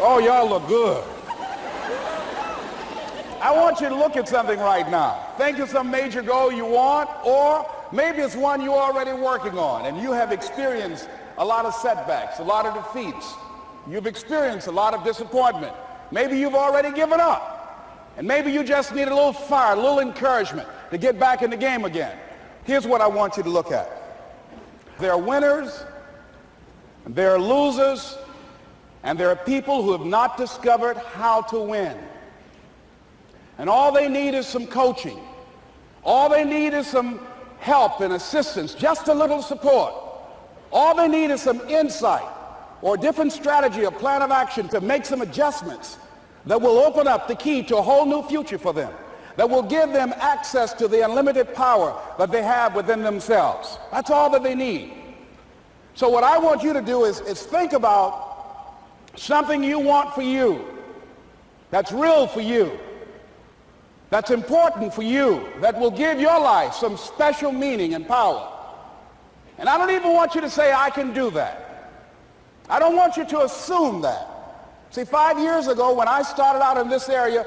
Oh, y'all look good. I want you to look at something right now. Think of some major goal you want, or maybe it's one you're already working on and you have experienced a lot of setbacks, a lot of defeats. You've experienced a lot of disappointment. Maybe you've already given up. And maybe you just need a little fire, a little encouragement to get back in the game again. Here's what I want you to look at. There are winners, and there are losers, and there are people who have not discovered how to win. And all they need is some coaching. All they need is some help and assistance, just a little support. All they need is some insight or a different strategy, a plan of action to make some adjustments that will open up the key to a whole new future for them, that will give them access to the unlimited power that they have within themselves. That's all that they need. So what I want you to do is think about something you want for you, that's real for you, that's important for you, that will give your life some special meaning and power. And I don't even want you to say, I can do that. I don't want you to assume that. See, 5 years ago when I started out in this area,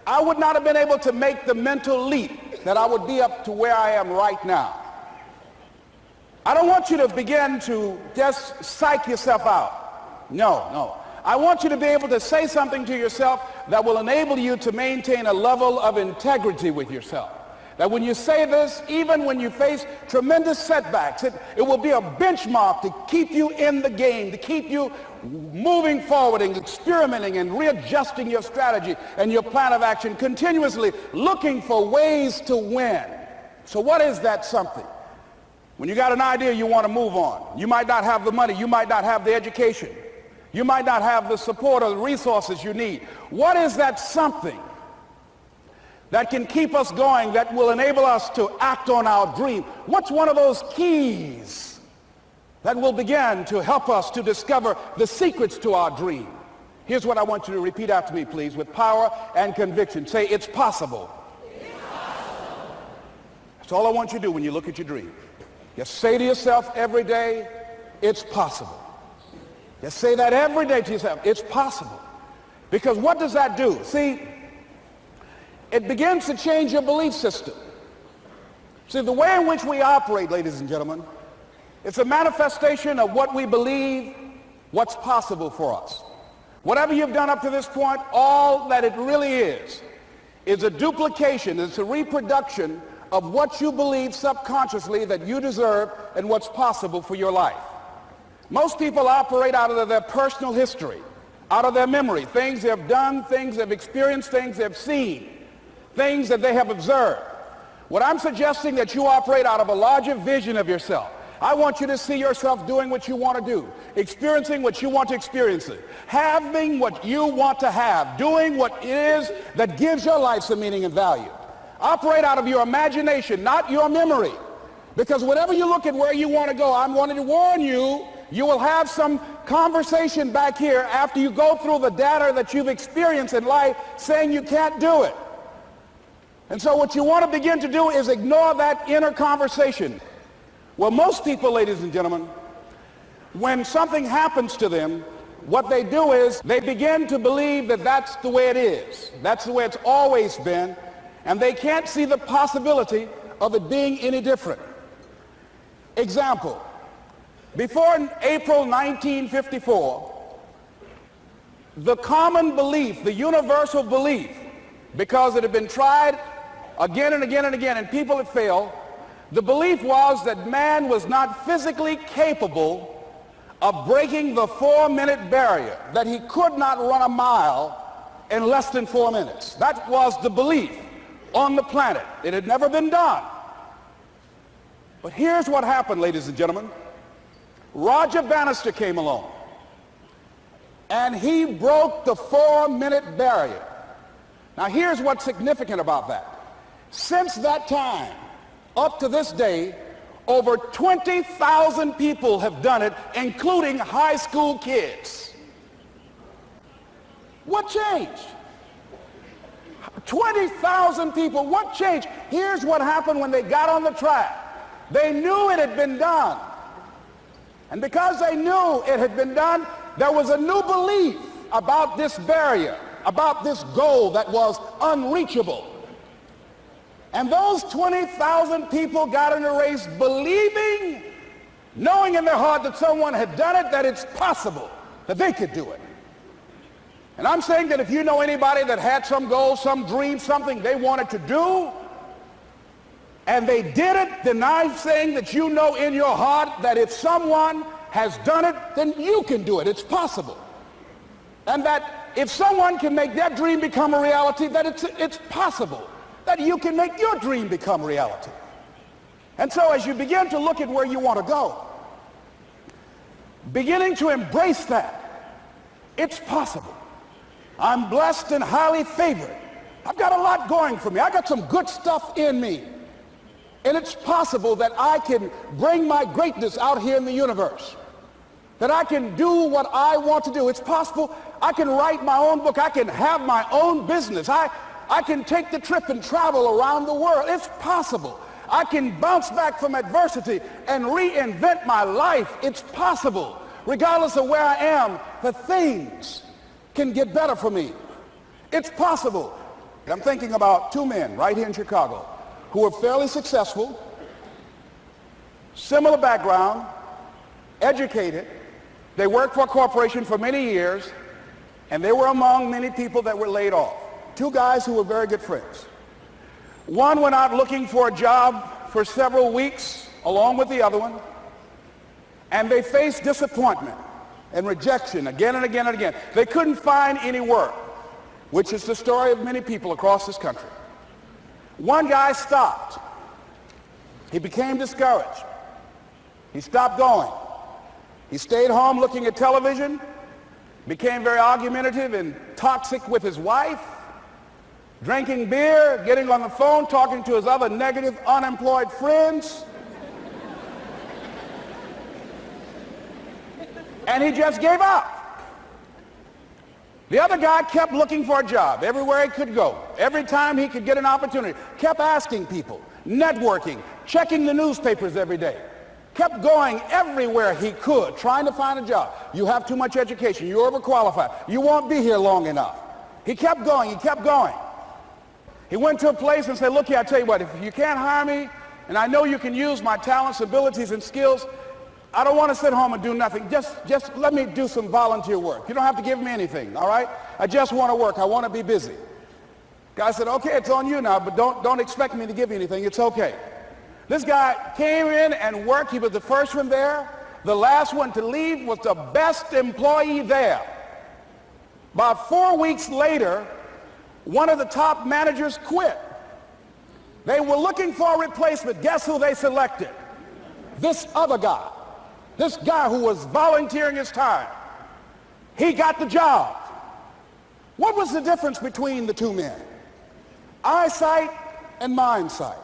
I would not have been able to make the mental leap that I would be up to where I am right now. I don't want you to begin to just psych yourself out. No. I want you to be able to say something to yourself that will enable you to maintain a level of integrity with yourself. That when you say this, even when you face tremendous setbacks, it will be a benchmark to keep you in the game, to keep you moving forward and experimenting and readjusting your strategy and your plan of action, continuously looking for ways to win. So what is that something? When you got an idea you want to move on, you might not have the money, you might not have the education, you might not have the support or the resources you need. What is that something that can keep us going, that will enable us to act on our dream? What's one of those keys that will begin to help us to discover the secrets to our dream? Here's what I want you to repeat after me, please, with power and conviction. Say, it's possible. It's possible. That's all I want you to do when you look at your dream. Just say to yourself every day, it's possible. Just say that every day to yourself, it's possible. Because what does that do? See, it begins to change your belief system. See, the way in which we operate, ladies and gentlemen, it's a manifestation of what we believe, what's possible for us. Whatever you've done up to this point, all that it really is a duplication, it's a reproduction of what you believe subconsciously that you deserve and what's possible for your life. Most people operate out of their personal history, out of their memory, things they've done, things they've experienced, things they've seen, things that they have observed. What I'm suggesting that you operate out of a larger vision of yourself. I want you to see yourself doing what you want to do, experiencing what you want to experience, having what you want to have, doing what it is that gives your life some meaning and value. Operate out of your imagination, not your memory. Because whenever you look at where you want to go, I'm wanting to warn you, you will have some conversation back here after you go through the data that you've experienced in life saying you can't do it. And so what you want to begin to do is ignore that inner conversation. Well, most people, ladies and gentlemen, when something happens to them, what they do is they begin to believe that that's the way it is. That's the way it's always been. And they can't see the possibility of it being any different. Example, before April 1954, the common belief, the universal belief, because it had been tried again and again and again and people had failed, the belief was that man was not physically capable of breaking the 4-minute barrier, that he could not run a mile in less than 4 minutes. That was the belief on the planet. It had never been done. But here's what happened, ladies and gentlemen. Roger Bannister came along, and he broke the 4-minute barrier. Now here's what's significant about that. Since that time, up to this day, over 20,000 people have done it, including high school kids. What changed? 20,000 people. What changed? Here's what happened when they got on the track. They knew it had been done. And because they knew it had been done, there was a new belief about this barrier, about this goal that was unreachable. And those 20,000 people got in a race believing, knowing in their heart that someone had done it, that it's possible, that they could do it. And I'm saying that if you know anybody that had some goal, some dream, something they wanted to do, and they did it, then I'm saying that you know in your heart that if someone has done it, then you can do it. It's possible. And that if someone can make their dream become a reality, that it's possible that you can make your dream become reality. And so as you begin to look at where you want to go, beginning to embrace that, it's possible. I'm blessed and highly favored. I've got a lot going for me. I got some good stuff in me. And it's possible that I can bring my greatness out here in the universe. That I can do what I want to do. It's possible I can write my own book. I can have my own business. I can take the trip and travel around the world. It's possible. I can bounce back from adversity and reinvent my life. It's possible. Regardless of where I am, the things can get better for me. It's possible. I'm thinking about two men right here in Chicago who were fairly successful, similar background, educated. They worked for a corporation for many years, and they were among many people that were laid off. Two guys who were very good friends. One went out looking for a job for several weeks along with the other one, and they faced disappointment and rejection again and again and again. They couldn't find any work, which is the story of many people across this country. One guy stopped. He became discouraged. He stopped going. He stayed home looking at television, became very argumentative and toxic with his wife, drinking beer, getting on the phone, talking to his other negative, unemployed friends. And he just gave up. The other guy kept looking for a job everywhere he could go. Every time he could get an opportunity, kept asking people, networking, checking the newspapers every day. Kept going everywhere he could, trying to find a job. You have too much education. You're overqualified. You won't be here long enough. He kept going. He kept going. He went to a place and said, look here, I tell you what, if you can't hire me, and I know you can use my talents, abilities, and skills, I don't want to sit home and do nothing. Just let me do some volunteer work. You don't have to give me anything, all right? I just want to work. I want to be busy. Guy said, okay, it's on you now, but don't expect me to give you anything. It's okay. This guy came in and worked. He was the first one there. The last one to leave was the best employee there. About 4 weeks later, one of the top managers quit. They were looking for a replacement. Guess who they selected? This other guy. This guy who was volunteering his time. He got the job. What was the difference between the two men? Eyesight and mindsight.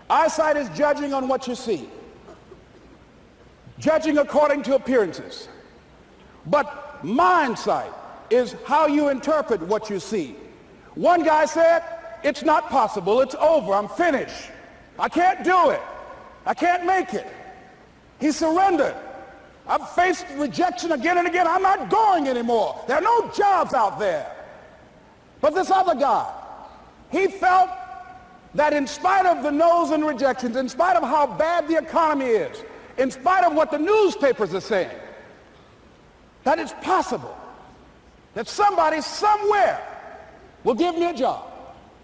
Eyesight is judging on what you see. Judging according to appearances. But mindsight is how you interpret what you see. One guy said, it's not possible, it's over, I'm finished. I can't do it. I can't make it. He surrendered. I've faced rejection again and again. I'm not going anymore. There are no jobs out there. But this other guy, he felt that in spite of the no's and rejections, in spite of how bad the economy is, in spite of what the newspapers are saying, that it's possible that somebody somewhere will give me a job.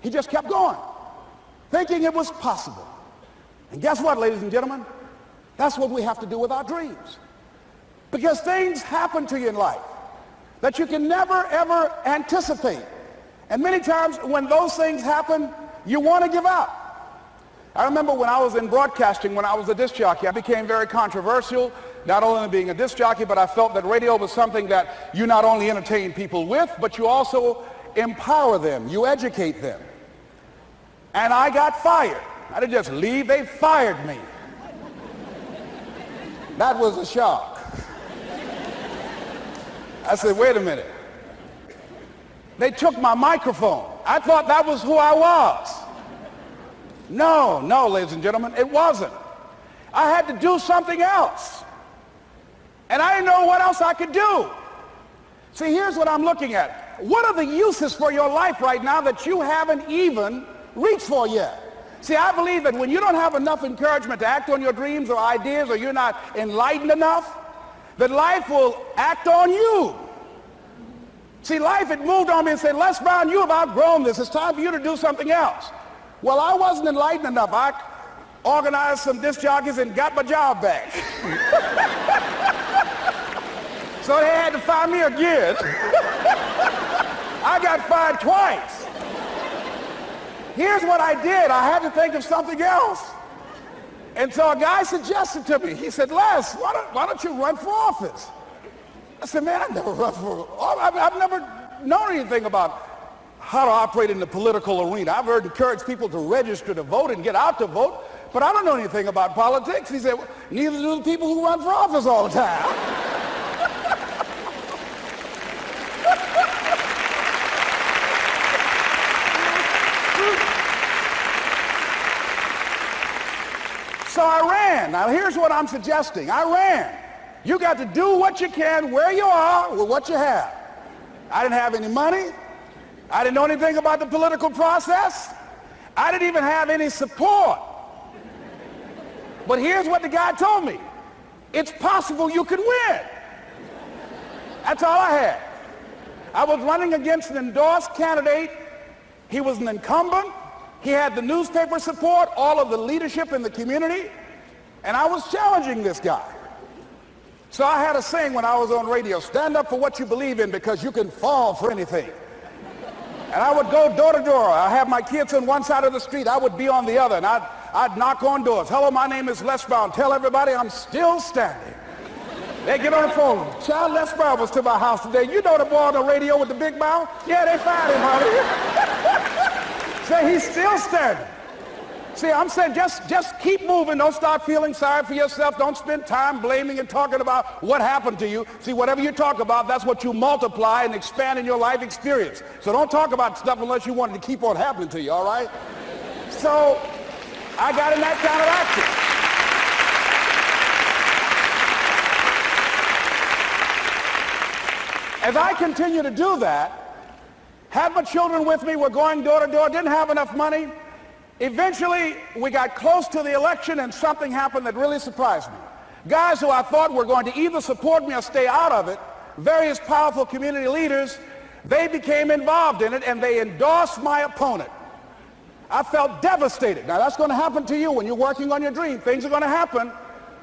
He just kept going, thinking it was possible. And guess what, ladies and gentlemen? That's what we have to do with our dreams. Because things happen to you in life that you can never, ever anticipate. And many times when those things happen, you want to give up. I remember when I was in broadcasting, when I was a disc jockey, I became very controversial, not only being a disc jockey, but I felt that radio was something that you not only entertain people with, but you also empower them, you educate them. And I got fired. I didn't just leave, they fired me. That was a shock. I said, wait a minute. They took my microphone. I thought that was who I was. No, ladies and gentlemen, it wasn't. I had to do something else. And I didn't know what else I could do. See, here's what I'm looking at. What are the uses for your life right now that you haven't even reached for yet? See, I believe that when you don't have enough encouragement to act on your dreams or ideas, or you're not enlightened enough, that life will act on you. See, life had moved on me and said, Les Brown, you have outgrown this. It's time for you to do something else. Well, I wasn't enlightened enough. I organized some disc jockeys and got my job back. So they had to fire me again. I got fired twice. Here's what I did. I had to think of something else. And so a guy suggested to me, he said, Les, why don't you run for office? I said, man, I've never run for office. I've never known anything about how to operate in the political arena. I've heard encourage people to register to vote and get out to vote, but I don't know anything about politics. He said, well, neither do the people who run for office all the time. So I ran. Now here's what I'm suggesting. I ran. You got to do what you can where you are with what you have. I didn't have any money. I didn't know anything about the political process. I didn't even have any support. But here's what the guy told me. It's possible you could win. That's all I had. I was running against an endorsed candidate. He was an incumbent. He had the newspaper support, all of the leadership in the community, and I was challenging this guy. So I had a saying when I was on radio, stand up for what you believe in because you can fall for anything. And I would go door to door. I have my kids on one side of the street. I would be on the other, and I'd knock on doors. Hello, my name is Les Brown. Tell everybody I'm still standing. They get on the phone. Child, Les Brown was to my house today. You know the boy on the radio with the big mouth? Yeah, they fired him, honey. Say he's still standing. See, I'm saying just keep moving. Don't start feeling sorry for yourself. Don't spend time blaming and talking about what happened to you. See, whatever you talk about, that's what you multiply and expand in your life experience. So don't talk about stuff unless you want it to keep on happening to you, all right? So I got in that kind of action. As I continue to do that, had my children with me, were going door to door, didn't have enough money. Eventually, we got close to the election and something happened that really surprised me. Guys who I thought were going to either support me or stay out of it, various powerful community leaders, they became involved in it and they endorsed my opponent. I felt devastated. Now that's going to happen to you when you're working on your dream. Things are going to happen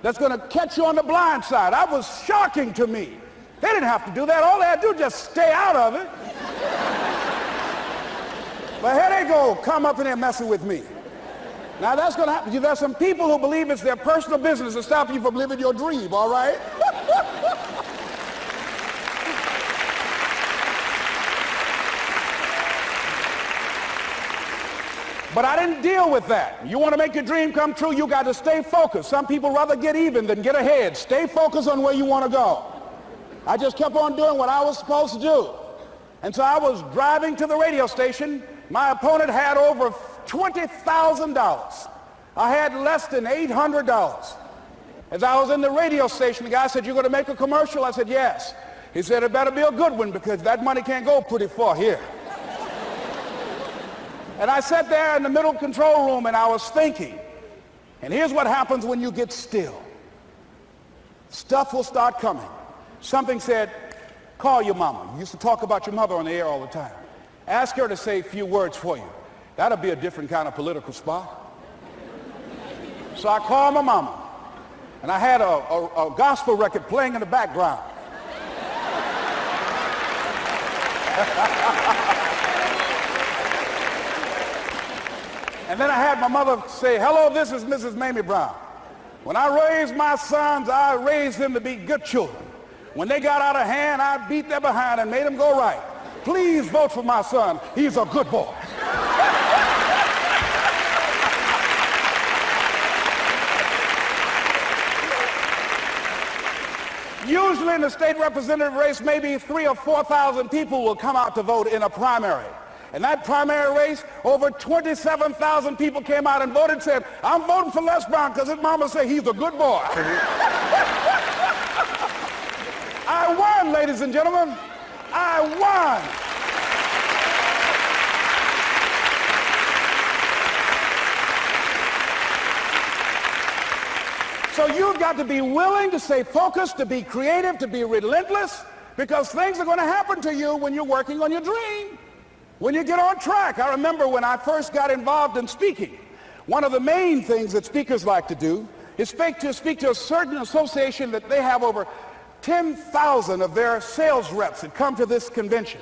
that's going to catch you on the blind side. That was shocking to me. They didn't have to do that. All they had to do was just stay out of it. But here they go, come up in there messing with me. Now that's going to happen. There's some people who believe it's their personal business to stop you from living your dream, all right? But I didn't deal with that. You want to make your dream come true, you got to stay focused. Some people rather get even than get ahead. Stay focused on where you want to go. I just kept on doing what I was supposed to do. And so I was driving to the radio station. My opponent had over $20,000. I had less than $800. As I was in the radio station, the guy said, "You're going to make a commercial?" I said, "Yes." He said, "It better be a good one because that money can't go pretty far here." And I sat there in the middle control room and I was thinking. And here's what happens when you get still. Stuff will start coming. Something said, "Call your mama." You used to talk about your mother on the air all the time. Ask her to say a few words for you. That'll be a different kind of political spot. So I called my mama, and I had a gospel record playing in the background. And then I had my mother say, "Hello, this is Mrs. Mamie Brown. When I raised my sons, I raised them to be good children. When they got out of hand, I beat their behind and made them go right. Please vote for my son. He's a good boy." Usually in the state representative race, maybe 3,000 or 4,000 people will come out to vote in a primary. In that primary race, over 27,000 people came out and voted and said, I'm voting for Les Brown because his mama said he's a good boy. I won, ladies and gentlemen. I won. So you've got to be willing to stay focused, to be creative, to be relentless, because things are going to happen to you when you're working on your dream, when you get on track. I remember when I first got involved in speaking, one of the main things that speakers like to do is speak to a certain association that they have over 10,000 of their sales reps that come to this convention.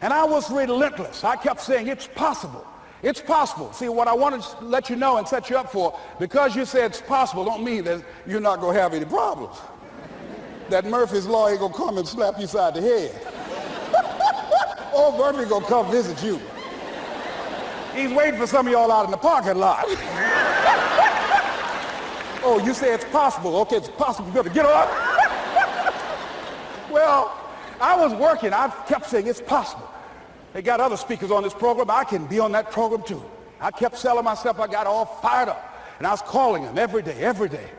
And I was relentless. I kept saying, it's possible. It's possible. See, what I want to let you know and set you up for, because you said it's possible, don't mean that you're not going to have any problems. That Murphy's Law ain't going to come and slap you side the head. Oh, Murphy going to come visit you. He's waiting for some of y'all out in the parking lot. Oh, you say it's possible. Okay, it's possible. You better get up. Well, I was working. I kept saying it's possible. They got other speakers on this program. I can be on that program too. I kept selling myself. I got all fired up. And I was calling them every day, every day.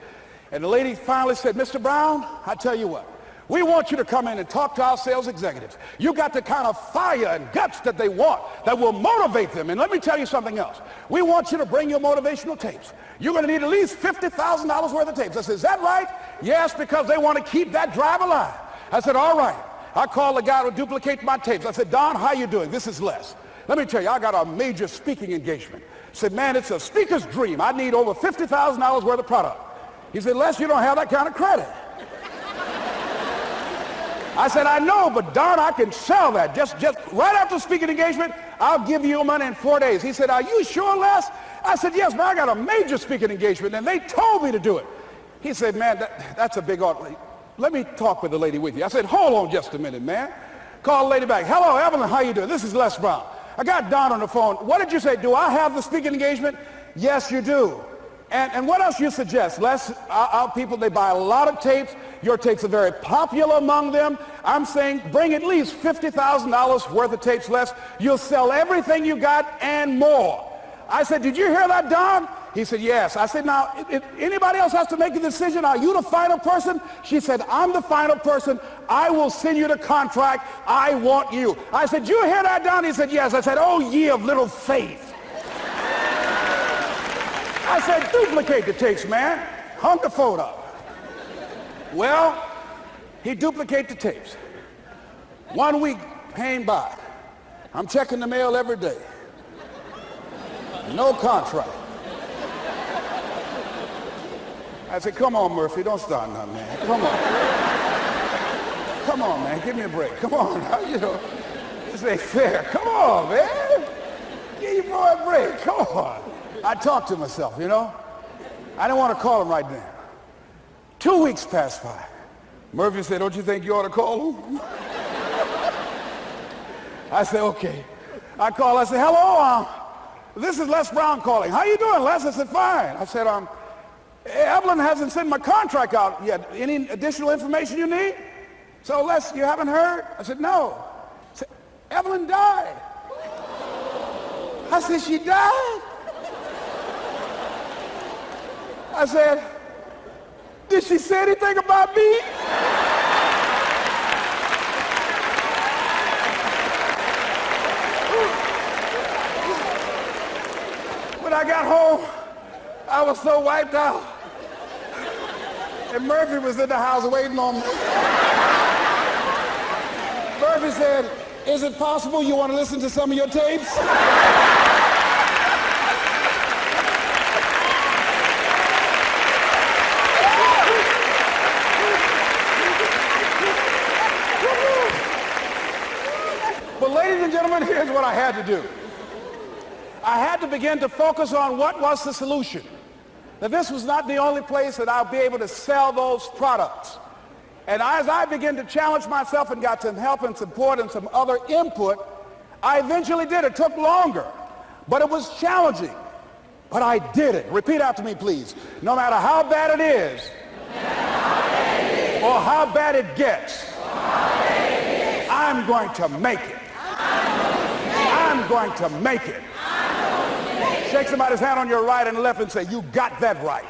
And the lady finally said, Mr. Brown, I tell you what, we want you to come in and talk to our sales executives. You got the kind of fire and guts that they want, that will motivate them. And let me tell you something else. We want you to bring your motivational tapes. You're going to need at least $50,000 worth of tapes. I said, is that right? Yes, because they want to keep that drive alive. I said, all right. I called the guy to duplicate my tapes. I said, Don, how you doing? This is Les. Let me tell you, I got a major speaking engagement. I said, man, it's a speaker's dream. I need over $50,000 worth of product. He said, Les, you don't have that kind of credit. I said, I know, but Don, I can sell that. Just right after speaking engagement, I'll give you your money in 4 days. He said, are you sure, Les? I said, yes, man, I got a major speaking engagement, and they told me to do it. He said, man, that's a big order. Let me talk with the lady with you. I said, hold on just a minute, man. Call the lady back. Hello, Evelyn, how you doing? This is Les Brown. I got Don on the phone. What did you say? Do I have the speaking engagement? Yes, you do. And what else you suggest? Les, our people, they buy a lot of tapes. Your tapes are very popular among them. I'm saying bring at least $50,000 worth of tapes, Les. You'll sell everything you got and more. I said, did you hear that, Don? He said, yes. I said, now, if anybody else has to make a decision, are you the final person? She said, I'm the final person. I will send you the contract. I want you. I said, you hear that, Don? He said, yes. I said, oh, ye of little faith. I said, duplicate the tapes, man. Hung the phone up. Well, he duplicated the tapes. 1 week came by. I'm checking the mail every day. No contract. I said, come on, Murphy, don't start nothing, man. Come on. Come on, man, give me a break. Come on, you know, this ain't fair. Come on, man. Give your boy a break. Come on. I talked to myself, you know. I didn't want to call him right then. 2 weeks passed by. Murphy said, don't you think you ought to call him? I said, okay. I called. I said, hello, this is Les Brown calling. How you doing, Les? I said, fine. I said, Evelyn hasn't sent my contract out yet. Any additional information you need? So, Les, you haven't heard? I said, no. I said, Evelyn died. I said, she died? I said, did she say anything about me? When I got home, I was so wiped out. And Murphy was in the house waiting on me. Murphy said, is it possible you want to listen to some of your tapes? But ladies and gentlemen, here's what I had to do. I had to begin to focus on what was the solution. That this was not the only place that I'll be able to sell those products. And as I began to challenge myself and got some help and support and some other input, I eventually did. It took longer, but it was challenging. But I did it. Repeat after me, please. No matter how bad it is, or how bad it gets, I'm going to make it. I'm going to make it. Shake somebody's hand on your right and left and say, you got that right.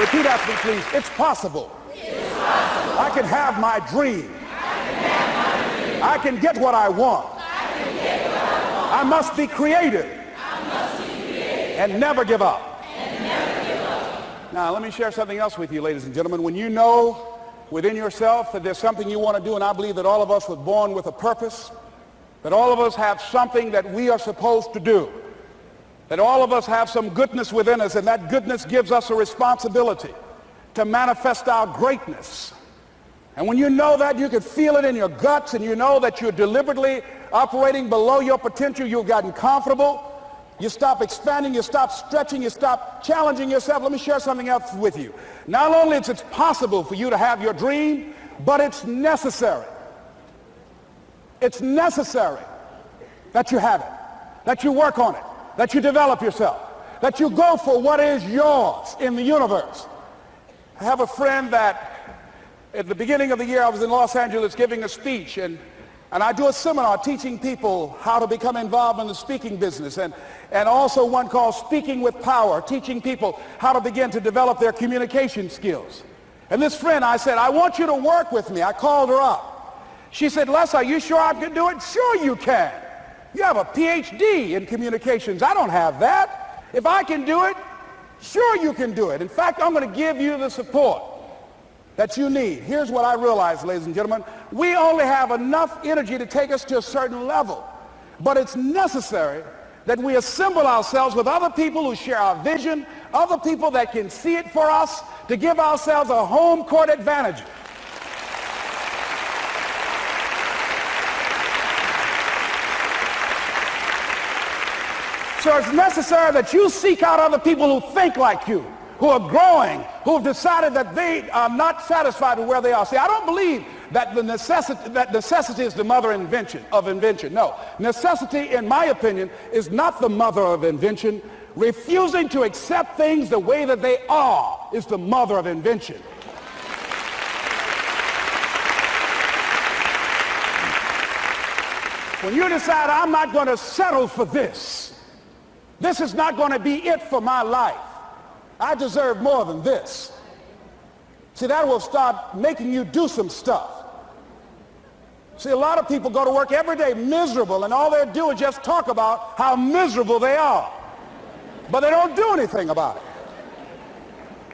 Repeat after me, please. It's possible. It's possible. I can have my dream. I can get what I want. I must be creative. And never give up. Now, let me share something else with you, ladies and gentlemen. When you know within yourself that there's something you want to do, and I believe that all of us were born with a purpose, that all of us have something that we are supposed to do, that all of us have some goodness within us, and that goodness gives us a responsibility to manifest our greatness. And when you know that, you can feel it in your guts, and you know that you're deliberately operating below your potential. You've gotten comfortable. You stop expanding. You stop stretching. You stop challenging yourself. Let me share something else with you. Not only is it possible for you to have your dream, but it's necessary. It's necessary that you have it, that you work on it, that you develop yourself, that you go for what is yours in the universe. I have a friend that at the beginning of the year I was in Los Angeles giving a speech, and I do a seminar teaching people how to become involved in the speaking business, and also one called Speaking with Power, teaching people how to begin to develop their communication skills. And this friend, I said, I want you to work with me. I called her up. She said, Les, are you sure I can do it? Sure you can. You have a PhD in communications. I don't have that. If I can do it, sure you can do it. In fact, I'm going to give you the support that you need. Here's what I realize, ladies and gentlemen. We only have enough energy to take us to a certain level. But it's necessary that we assemble ourselves with other people who share our vision, other people that can see it for us, to give ourselves a home court advantage. So it's necessary that you seek out other people who think like you, who are growing, who have decided that they are not satisfied with where they are. See, I don't believe that necessity is the mother of invention. No, necessity, in my opinion, is not the mother of invention. Refusing to accept things the way that they are is the mother of invention. When you decide, I'm not going to settle for this, this is not going to be it for my life, I deserve more than this. See, that will start making you do some stuff. See, a lot of people go to work every day miserable, and all they do is just talk about how miserable they are. But they don't do anything about it.